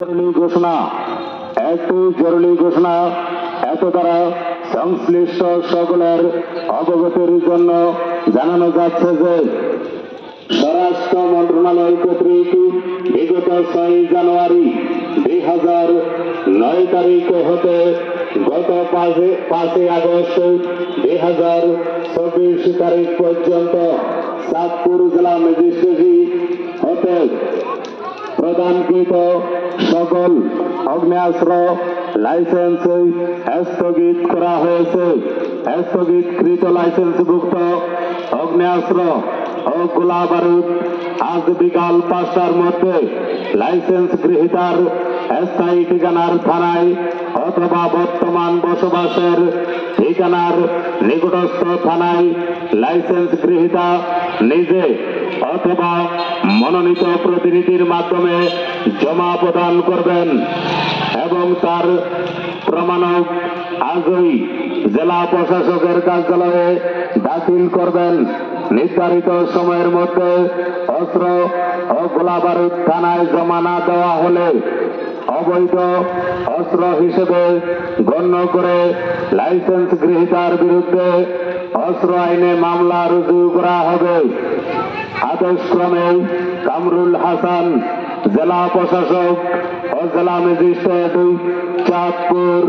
জরুরি ঘোষণা একটি জরুরি ঘোষণা এত দ্বারা সংশ্লিষ্ট সকলের অবগতির জন্য জানানো যাচ্ছে যে স্বরাষ্ট্র মন্ত্রণালয় কর্তৃক বিগত 6 জানুয়ারি 2009 তারিখ হতে গত 5 আগস্ট 2024 তারিখ পর্যন্ত চাঁদপুর জেলা ম্যাজিস্ট্রেসি হতে প্রদানকৃত সকল আগ্নেয়াস্ত্র লাইসেন্স স্থগিত করা হয়েছে। স্থগিতকৃত লাইসেন্সভুক্ত আগ্নেয়াস্ত্র ও গোলা বারুদ আজ বিকাল 5টার মধ্যে লাইসেন্স গ্রহীতার স্থায়ী ঠিকানার থানায় অথবা বর্তমান বসবাসের ঠিকানার নিকটস্থ থানায় লাইসেন্স গ্রহীতা নিজে অথবা মনোনীত প্রতিনিধির মাধ্যমে জমা প্রদান করবেন এবং তার প্রমাণক আজই জেলা প্রশাসকের কার্যালয়ে দাখিল করবেন। নির্ধারিত সময়ের মধ্যে অস্ত্র ও গোলা বারুদ থানায় জমা না দেওয়া হলে অবৈধ অস্ত্র হিসেবে গণ্য করে লাইসেন্স গ্রহীতার বিরুদ্ধে অস্ত্র আইনে মামলা রুজু করা হবে। আদেশক্রমে কামরুল হাসান, জেলা প্রশাসক ও জেলা ম্যাজিস্ট্রেট, চাঁদপুর।